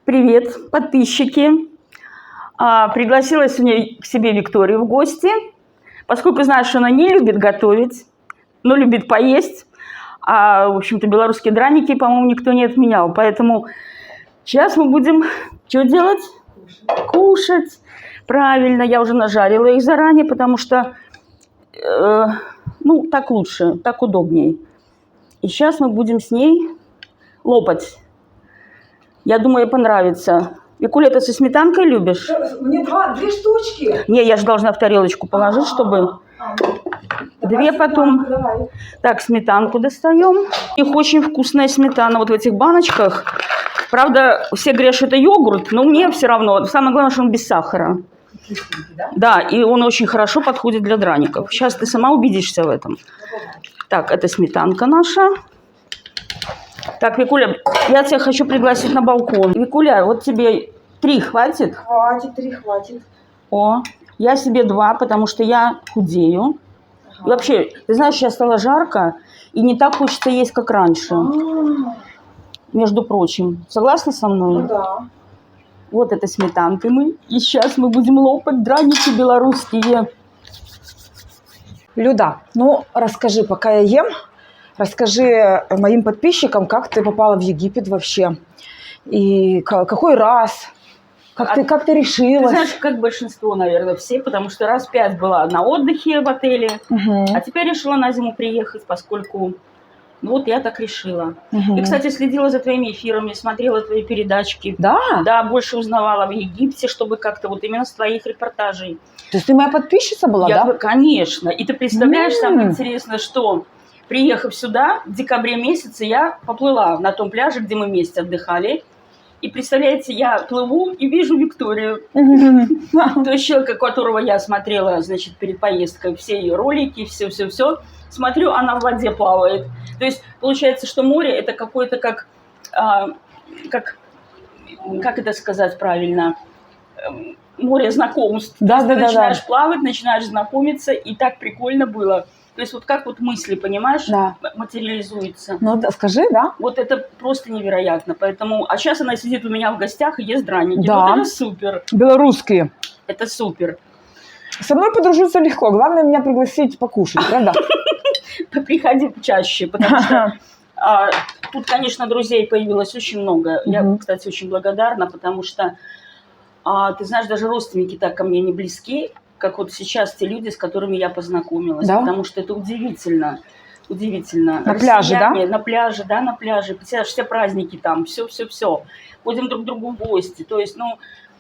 Привет, подписчики. Пригласила сегодня к себе Викторию в гости, поскольку знаю, что она не любит готовить, но любит поесть. В общем-то, белорусские драники, по-моему, никто не отменял. Поэтому сейчас мы будем что делать? Кушать. Правильно, я уже нажарила их заранее, потому что, так лучше, так удобней. И сейчас мы будем с ней лопать. Я думаю, ей понравится. Викуля, ты со сметанкой любишь? Мне две штучки. Не, я же должна в тарелочку положить, чтобы... Две потом. Давай. Так, сметанку достаем. Их очень вкусная сметана вот в этих баночках. Правда, все говорят, что это йогурт, но мне все равно. Самое главное, что он без сахара. Да? Да, и он очень хорошо подходит для драников. Сейчас ты сама убедишься в этом. Так, это сметанка наша. Так, Викуля, я тебя хочу пригласить на балкон. Викуля, вот тебе 3 хватит? Хватит, 3 хватит. О, я себе 2, потому что я худею. И вообще, ты знаешь, сейчас стало жарко, и не так хочется есть, как раньше. Между прочим. Согласна со мной? Ну да. Вот это сметанкой мы. И сейчас мы будем лопать драники белорусские. Люда, расскажи, пока я ем, расскажи моим подписчикам, как ты попала в Египет вообще. И какой раз? Как ты решилась? Ты знаешь, как большинство, наверное, все, потому что раз 5 была на отдыхе в отеле, а теперь решила на зиму приехать, поскольку... я так решила. И, кстати, следила за твоими эфирами, смотрела твои передачки. Да? Да, больше узнавала в Египте, чтобы как-то вот именно с твоих репортажей. То есть ты моя подписчица была, да? Конечно. И ты представляешь, самое интересное, что приехав сюда, в декабре месяце я поплыла на том пляже, где мы вместе отдыхали. И представляете, я плыву и вижу Викторию. То есть человека, которого я смотрела, значит, перед поездкой, все ее ролики, все. Смотрю, она в воде плавает. То есть получается, что море это какое-то как это сказать правильно, море знакомств. Да. Начинаешь плавать, начинаешь знакомиться, и так прикольно было. То есть вот как вот мысли, понимаешь, материализуются. Скажи, да? Вот это просто невероятно. Поэтому, а сейчас она сидит у меня в гостях и ест драники. Да. Вот это супер. Белорусские. Это супер. Со мной подружиться легко. Главное меня пригласить покушать, правда? Приходи чаще, потому что тут, конечно, друзей появилось очень много. Я, кстати, очень благодарна, потому что, ты знаешь, даже родственники так ко мне не близки, как вот сейчас те люди, с которыми я познакомилась. Да? Потому что это удивительно. Удивительно. На пляже, да? На пляже, да, на пляже. Представляешь, все праздники там, все. Ходим друг к другу в гости. То есть,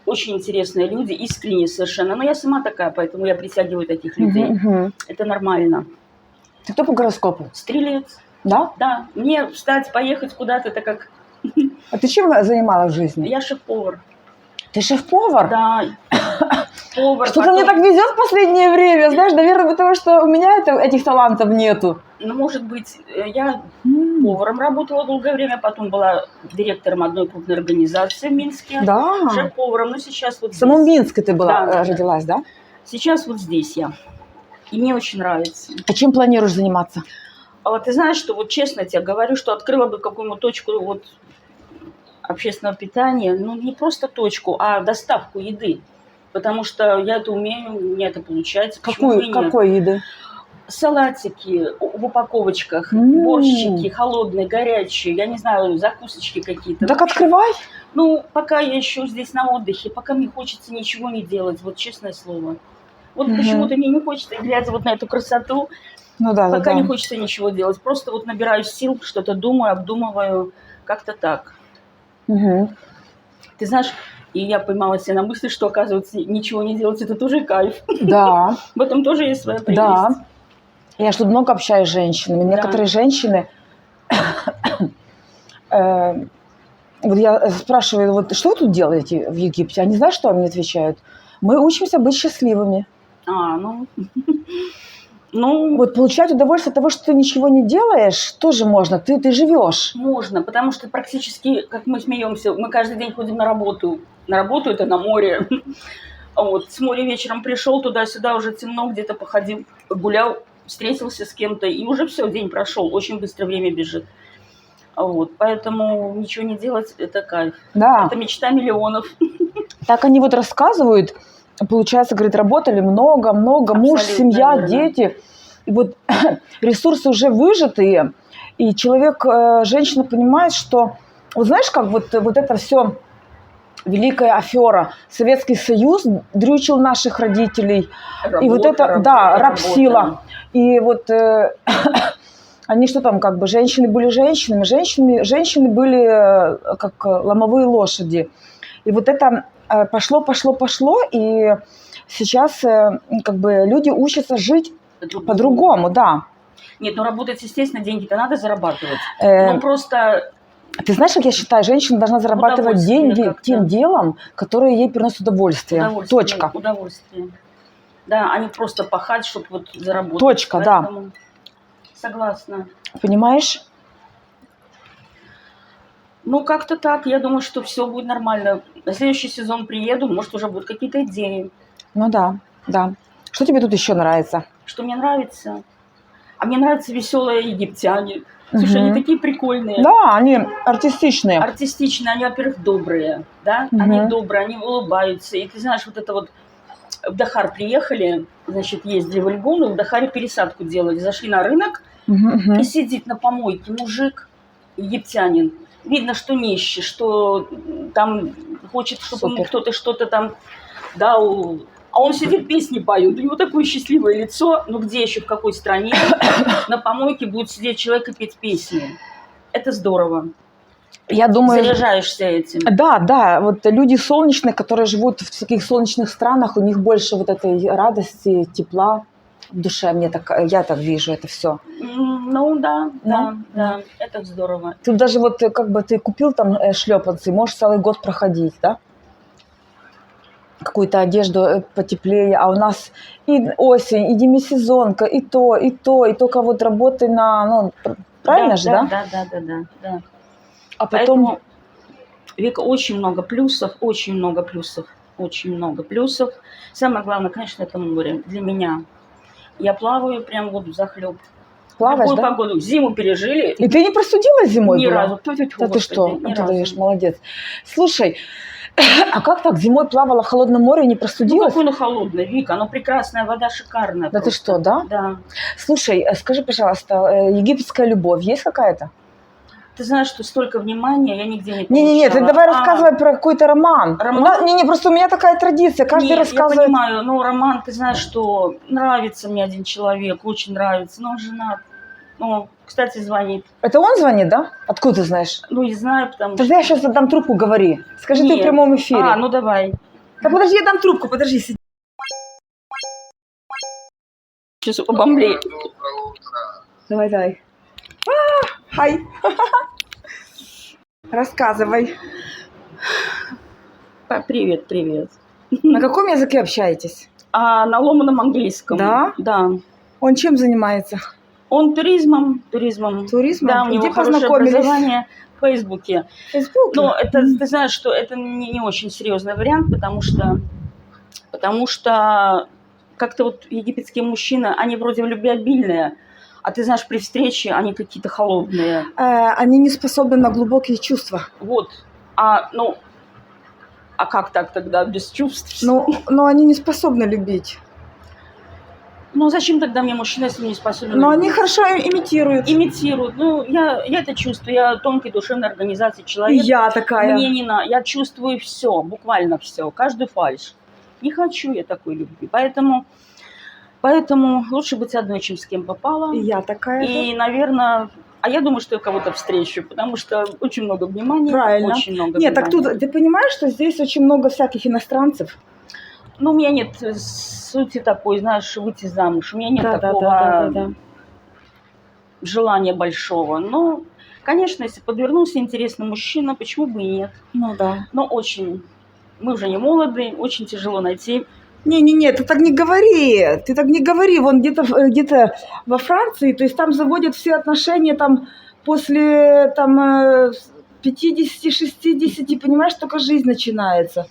очень интересные люди, искренние совершенно. Но я сама такая, поэтому я притягиваю таких людей. Это нормально. Ты кто по гороскопу? Стрелец. Да? Да. Мне встать, поехать куда-то, это как... А ты чем занималась в жизни? Я шеф-повар. Ты шеф-повар? Да. Повар. Что-то мне так везет в последнее время, знаешь, наверное, потому что у меня этих талантов нету. Может быть, я поваром работала долгое время, потом была директором одной крупной организации в Минске. Да. Шеф-поваром, но сейчас вот В самом здесь. Минске ты была, родилась, да? Сейчас вот здесь я. И мне очень нравится. А чем планируешь заниматься? Ты знаешь, что вот честно тебе говорю, что открыла бы какую-нибудь точку общественного питания, не просто точку, а доставку еды. Потому что я это умею, у меня это получается. Какой еды? Салатики в упаковочках, борщики, холодные, горячие, я не знаю, закусочки какие-то. Так открывай. Пока я еще здесь на отдыхе, пока мне хочется ничего не делать, вот честное слово. Вот почему-то мне не хочется, глядя вот на эту красоту, пока не хочется ничего делать. Просто вот набираюсь сил, что-то думаю, обдумываю, как-то так. Ты знаешь, и я поймала себя на мысли, что, оказывается, ничего не делать – это тоже кайф. Да. В этом тоже есть своя прелесть. Да. Я же тут много общаюсь с женщинами. Некоторые женщины... Вот я спрашиваю, что вы тут делаете в Египте? Они знаешь, что мне отвечают? Мы учимся быть счастливыми. Вот получать удовольствие от того, что ты ничего не делаешь, тоже можно. Ты живешь. Можно, потому что практически, как мы смеемся, мы каждый день ходим на работу. На работу это на море. С моря вечером пришел туда-сюда, уже темно, где-то походил, гулял, встретился с кем-то, и уже все, день прошел. Очень быстро время бежит. Вот, поэтому ничего не делать – это кайф. Да. Это мечта миллионов. Так они вот рассказывают, получается, говорит, работали много, муж, Абсолютно семья, верно. дети. И вот ресурсы уже выжатые, и человек, женщина понимает, что, вот знаешь, как вот это все великая афера. Советский Союз дрючил наших родителей. И вот это, да, рабсила. И вот они что там, как бы, женщины были женщинами, женщины были как ломовые лошади. И вот это пошло, и сейчас как бы люди учатся жить по-другому, да. Нет, ну работать, естественно, деньги-то надо зарабатывать. Ну просто... Ты знаешь, как я считаю, женщина должна зарабатывать деньги тем делом, которое ей приносит удовольствие. Точка. Удовольствие. Да, а не просто пахать, чтобы вот заработать. Точка, поэтому... да. Согласна. Понимаешь? Ну, как-то так. Я думаю, что все будет нормально. На следующий сезон приеду, может, уже будут какие-то идеи. Ну да, да. Что тебе тут еще нравится? Что мне нравится? А мне нравятся веселые египтяне. Слушай, они такие прикольные. Да, они артистичные. Артистичные, они, во-первых, добрые, да? Они добрые, они улыбаются. И ты знаешь, вот это вот в Дахар приехали, значит, ездили в Эльгун, и в Дахаре пересадку делали. Зашли на рынок, и сидит на помойке мужик, египтянин. Видно, что нищий, что там хочет, чтобы ему кто-то что-то там дал. А он сидит, песни поет. У него такое счастливое лицо. Ну где еще, в какой стране на помойке будет сидеть человек и петь песни? Это здорово. Я думаю, заряжаешься этим. Да, да. Вот люди солнечные, которые живут в таких солнечных странах, у них больше вот этой радости, тепла в душе. Я так вижу это все. Ну да, да, это здорово. Тут даже вот как бы ты купил там шлепанцы, можешь целый год проходить, да? Какую-то одежду потеплее, а у нас и осень, и демисезонка, и только вот работы на, ну, правильно же, да? Да. А потом... Поэтому, Вика, очень много плюсов. Самое главное, конечно, это море для меня. Я плаваю прям вот взахлеб. Плаваешь, какую да? погоду? Зиму пережили. И ты не простудилась зимой? Ни была? разу. Да ты что? Ты даешь, молодец. Слушай, а как так зимой плавала в холодном море и не простудилась? Ну, какое оно холодное, Вика? Оно прекрасная, вода шикарная. Да просто. ты что, да? Да. Слушай, скажи, пожалуйста, египетская любовь есть какая-то? Ты знаешь, что столько внимания я нигде не получала. Не, ты давай рассказывай про какой-то роман. Роман? Не, просто у меня такая традиция, каждый рассказывает. Я понимаю, но роман, ты знаешь, что нравится мне один человек, очень нравится, но он женат. Ну, кстати, звонит. Это он звонит, да? Откуда ты знаешь? Ну, не знаю, потому что... Тогда я сейчас отдам трубку, говори. Скажи, ты в прямом эфире. Ну давай. Да подожди, я дам трубку, подожди. Сиди. Сейчас обомлею. Давай. Хай. Рассказывай. Привет. На каком языке общаетесь? На ломаном английском. Да? Да. Он чем занимается? Он туризмом. Туризмом? Да, у него хорошее образование в Фейсбуке. Но это, ты знаешь, что это не очень серьезный вариант, потому что как-то вот египетские мужчины, они вроде любвеобильные, а ты знаешь, при встрече они какие-то холодные. Они не способны на глубокие чувства. Вот. А как так тогда, без чувств? Но они не способны любить. Ну, зачем тогда мне мужчина, если не способен? Но они хорошо имитируют. Ну, я это чувствую. Я тонкой душевной организации человек. Я такая. Мне не надо. Я чувствую все, буквально все, каждую фальшь. Не хочу я такой любви. Поэтому лучше быть одной, чем с кем попало. Я такая. И, наверное... А я думаю, что я кого-то встречу, потому что очень много внимания. Правильно. Очень много Нет, внимания. так тут ты понимаешь, что здесь очень много всяких иностранцев? Ну, у меня нет сути такой, знаешь, выйти замуж. У меня нет такого желания большого. Но, конечно, если подвернулся интересный мужчина, почему бы и нет? Ну да. Но очень... Мы уже не молоды, очень тяжело найти. Не, ты так не говори. Вон где-то во Франции, то есть там заводят все отношения там после 50-60, понимаешь, только жизнь начинается.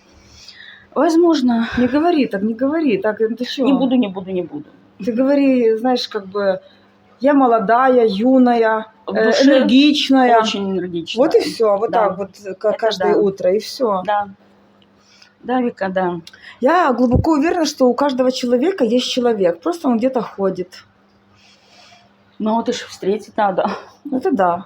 Возможно. Не говори. Так, ты что? Не буду. Ты говори, знаешь, как бы Я молодая, юная, В душе энергичная. очень энергично. Вот и все, вот Да. так вот каждое да. утро, и все. Да. Да, Вика, да. Я глубоко уверена, что у каждого человека есть человек, просто он где-то ходит. Ну, вот и ж встретить надо. Это да.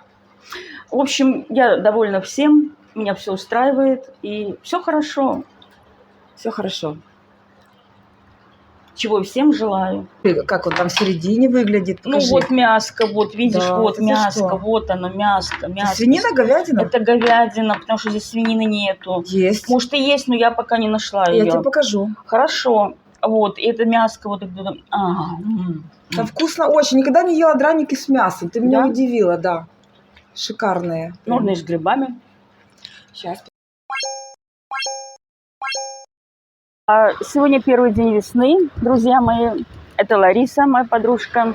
В общем, я довольна всем, меня все устраивает, и все хорошо. Все хорошо. Чего и всем желаю. Как он там в середине выглядит? Ну, Покажи. вот мяско, вот видишь, Да, вот это мяско, что? вот оно, мяско. Свинина, говядина? Это говядина, потому что здесь свинины нету. Есть. Может, и есть, но я пока не нашла Я ее. тебе покажу. Хорошо. Вот, и это мяско вот это. Там вкусно очень. Никогда не ела драники с мясом. Ты меня Да? удивила, да. Шикарные. Можно и с грибами. Сейчас. Сегодня первый день весны, друзья мои. Это Лариса, моя подружка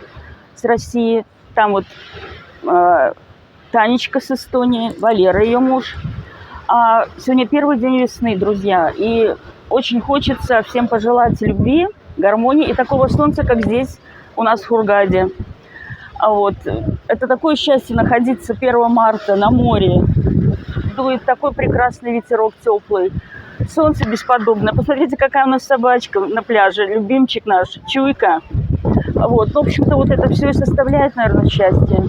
с России. Там вот Танечка с Эстонии, Валера, ее муж. Сегодня первый день весны, друзья. И очень хочется всем пожелать любви, гармонии и такого солнца, как здесь у нас в Хургаде. Вот. Это такое счастье находиться 1 марта на море. Дует такой прекрасный ветерок теплый. Солнце бесподобное. Посмотрите, какая у нас собачка на пляже. Любимчик наш, Чуйка. Вот. Ну, в общем-то, вот это все и составляет, наверное, счастье.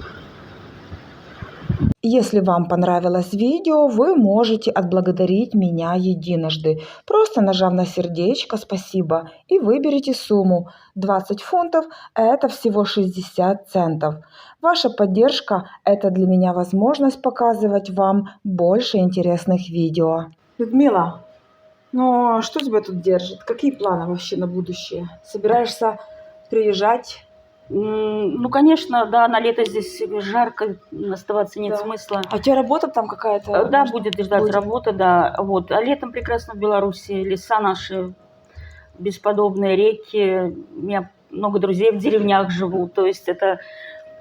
Если вам понравилось видео, вы можете отблагодарить меня единожды, просто нажав на сердечко «Спасибо» и выберите сумму 20 фунтов, это всего 60 центов. Ваша поддержка – это для меня возможность показывать вам больше интересных видео. Людмила, ну что тебя тут держит? Какие планы вообще на будущее? Собираешься приезжать? Ну, конечно, да, на лето здесь жарко, оставаться нет смысла. А у тебя работа там какая-то? Да, будет ждать работа, да. Вот. А летом прекрасно в Беларуси. Леса наши бесподобные, реки. У меня много друзей в деревнях живут. То есть это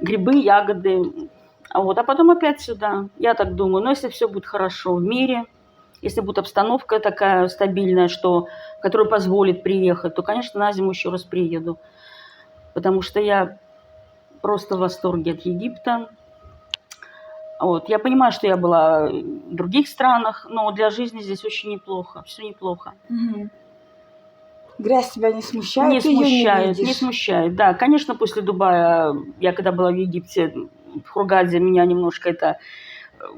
грибы, ягоды. Вот. А потом опять сюда. Я так думаю. Но если все будет хорошо в мире, если будет обстановка такая стабильная, которая позволит приехать, то, конечно, на зиму еще раз приеду. Потому что я просто в восторге от Египта. Вот. Я понимаю, что я была в других странах, но для жизни здесь очень неплохо. Все неплохо. Угу. Грязь тебя не смущает? Не смущает, не смущает. Да, конечно, после Дубая, я когда была в Египте, в Хургаде, меня немножко это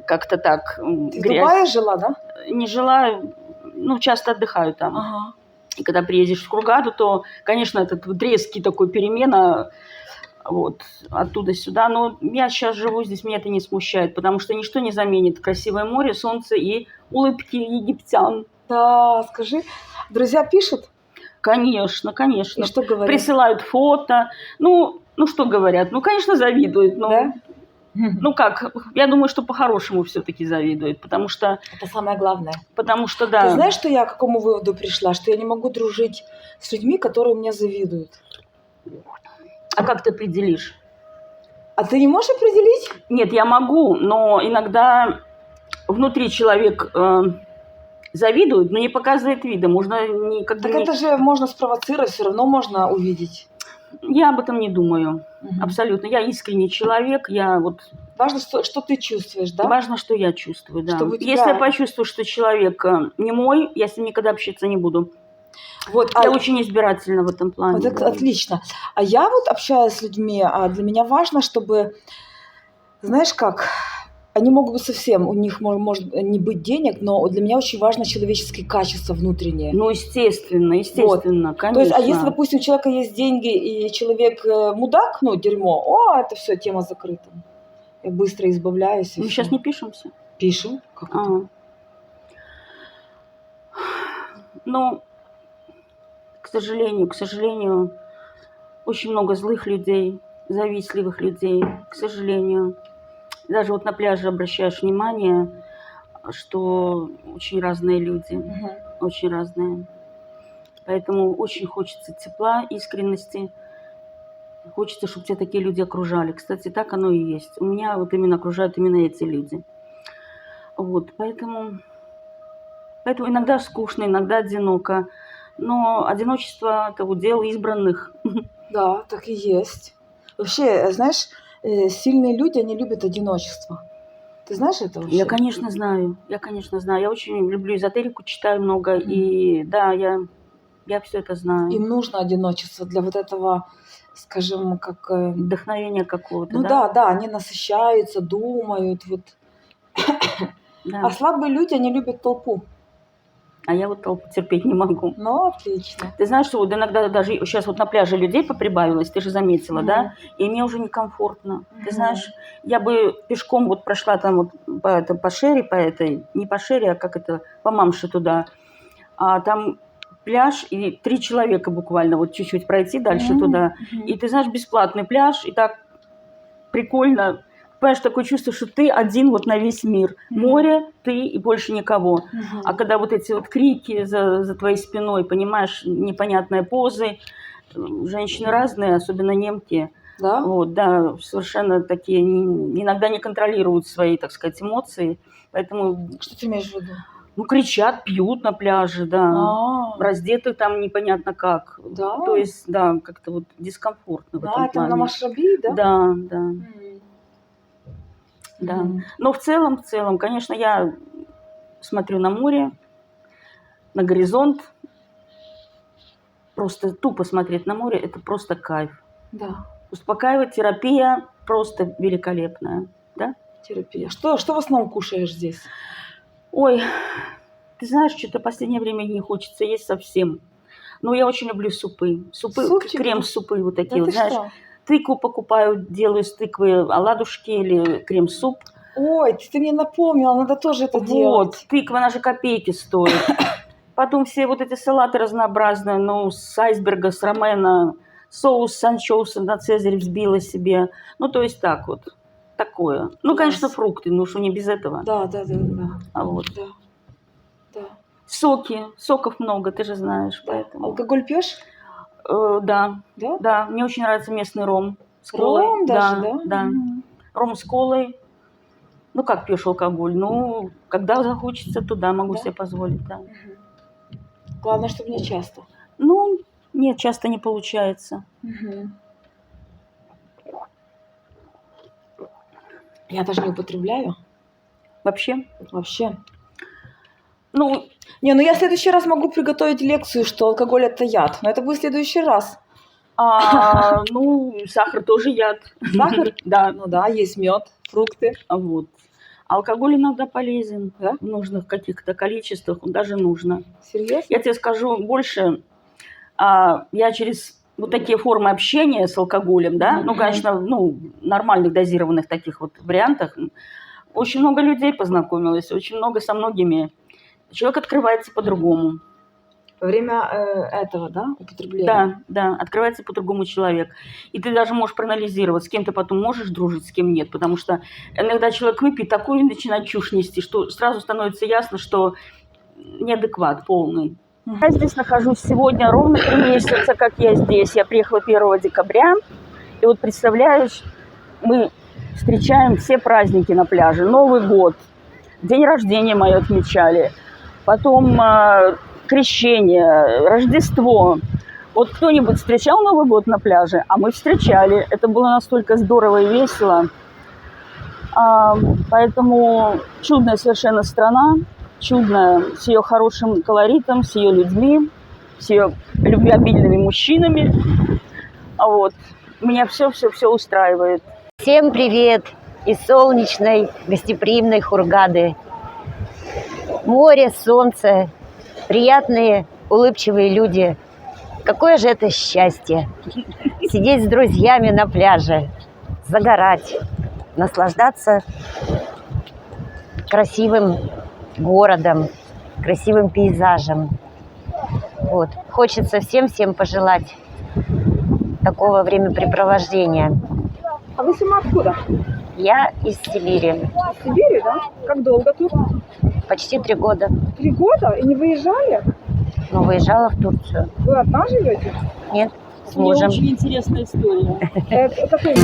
как-то так... Ты в Дубае жила, да? Не жила, ну, часто отдыхаю там. Ага. И когда приедешь в Хургаду, то, конечно, этот вот резкий такой перемена, вот, оттуда сюда. Но я сейчас живу здесь, меня это не смущает, потому что ничто не заменит красивое море, солнце и улыбки египтян. Да, скажи, друзья пишут? Конечно, конечно. И что говорят? Присылают фото. Ну, что говорят? Ну, конечно, завидуют. Но, да? Ну, как? Я думаю, что по-хорошему все-таки завидуют, потому что... Это самое главное. Потому что, да. Ты знаешь, что я к какому выводу пришла? Что я не могу дружить с людьми, которые мне завидуют. А как ты определишь? А ты не можешь определить? Нет, я могу, но иногда внутри человек завидует, но не показывает вида. Можно не как Так бы это же можно спровоцировать, все равно можно увидеть. Я об этом не думаю. Угу. Абсолютно. Я искренний человек. Я вот... Важно, что ты чувствуешь, да? Важно, что я чувствую, да. Чтобы тебя... Если я почувствую, что человек не мой, я с ним никогда общаться не буду. Вот, я очень избирательна в этом плане. Вот, да. Отлично. А я вот общаюсь с людьми, для меня важно, чтобы, знаешь как, они могут быть совсем, у них может не быть денег, но для меня очень важно человеческие качества внутренние. Ну, естественно, вот. Конечно. То есть, а если, допустим, у человека есть деньги, и человек мудак, ну, дерьмо, это все, тема закрыта. Я быстро избавляюсь. Мы сейчас не пишемся? Пишем. Как это? Ну, к сожалению, очень много злых людей, завистливых людей, к сожалению. Даже вот на пляже обращаешь внимание, что очень разные люди, очень разные. Поэтому очень хочется тепла, искренности. Хочется, чтобы тебя такие люди окружали. Кстати, так оно и есть. У меня вот именно окружают именно эти люди. Вот, поэтому иногда скучно, иногда одиноко. Но одиночество – это удел избранных. Да, так и есть. Вообще, знаешь, сильные люди, они любят одиночество. Ты знаешь это вообще? Я, конечно, знаю. Я очень люблю эзотерику, читаю много. И да, я все это знаю. Им нужно одиночество для вот этого, скажем, как... Вдохновение какого-то, Ну да? да, они насыщаются, думают. Вот. Да. А слабые люди, они любят толпу. А я вот толпу терпеть не могу. Ну, отлично. Ты знаешь, что вот иногда даже сейчас вот на пляже людей поприбавилось, ты же заметила, да? И мне уже некомфортно. Ты знаешь, я бы пешком вот прошла там вот по Шере, не по Шере, а как это, по Мамше туда. А там пляж, и 3 человека буквально, вот чуть-чуть пройти дальше туда. И ты знаешь, бесплатный пляж, и так прикольно. Понимаешь, такое чувство, что ты один вот на весь мир. Море, ты и больше никого. А когда вот эти вот крики за твоей спиной, понимаешь, непонятные позы, женщины разные, особенно немки. Да? Вот, да, совершенно такие, иногда не контролируют свои, так сказать, эмоции. Поэтому... Что ты имеешь в виду? Ну, кричат, пьют на пляже, да. Раздеты там непонятно как. Да? То есть, да, как-то вот дискомфортно в этом это плане. на Машраби, да? Да, да. Да. Но в целом, конечно, я смотрю на море, на горизонт. Просто тупо смотреть на море – это просто кайф. Да. Успокаивает, терапия просто великолепная. Да? Терапия. Что в основном кушаешь здесь? Ой, ты знаешь, что-то в последнее время не хочется есть совсем. Но я очень люблю супы. Супчики? Крем-супы вот такие. Да вот, знаешь, что? тыкву покупаю, делаю из тыквы оладушки или крем-суп. Ой, ты мне напомнила, надо тоже это делать. Вот, тыква, она же копейки стоит. Потом все вот эти салаты разнообразные, ну, с айсберга, с ромена, соус с анчоуса на цезарь взбила себе. Ну, то есть так вот, такое. Ну, конечно, фрукты, ну, что не без этого. Да. А вот. Да. Соки, соков много, ты же знаешь, поэтому. Алкоголь пьешь? Да. Да? Да, мне очень нравится местный ром с колой. Ром даже, да? Да. Ром с колой. Ну, как пьешь алкоголь? Ну, когда захочется, туда могу себе позволить, да. Главное, чтобы не часто. Ну, нет, часто не получается. Я даже не употребляю. Вообще? Вообще. Ну, я в следующий раз могу приготовить лекцию, что алкоголь это яд. Но это будет в следующий раз. Ну, сахар тоже яд. Сахар? Да. Ну да, есть мед, фрукты. Вот. Алкоголь иногда полезен, да? В нужных каких-то количествах, он даже нужно. Серьезно? Я тебе скажу больше. Я через вот такие формы общения с алкоголем, да, ну, конечно, нормальных дозированных таких вот вариантах, очень много людей познакомилась, очень много со многими. Человек открывается по-другому. Во время этого, да, употребления? Да, открывается по-другому человек. И ты даже можешь проанализировать, с кем ты потом можешь дружить, с кем нет. Потому что иногда человек выпьет такую и начинает чушь нести, что сразу становится ясно, что неадекват полный. Я здесь нахожусь сегодня ровно 3 месяца, как я здесь. Я приехала 1 декабря. И вот представляешь, мы встречаем все праздники на пляже. Новый год, день рождения мое отмечали. Потом крещение, Рождество. Вот кто-нибудь встречал Новый год на пляже? А мы встречали. Это было настолько здорово и весело. Поэтому чудная совершенно страна. Чудная с ее хорошим колоритом, с ее людьми, с ее любвеобильными мужчинами. Вот. Меня все устраивает. Всем привет из солнечной, гостеприимной Хургады. Море, солнце, приятные, улыбчивые люди. Какое же это счастье! Сидеть с друзьями на пляже, загорать, наслаждаться красивым городом, красивым пейзажем. Вот. Хочется всем пожелать такого времяпрепровождения. А вы сама откуда? Я из Сибири. Из Сибири, да? Как долго тут? Почти 3 года. 3 года? И не выезжали? Но выезжала в Турцию. Вы одна живете? Нет, с мужем. Очень интересная история. Это какой?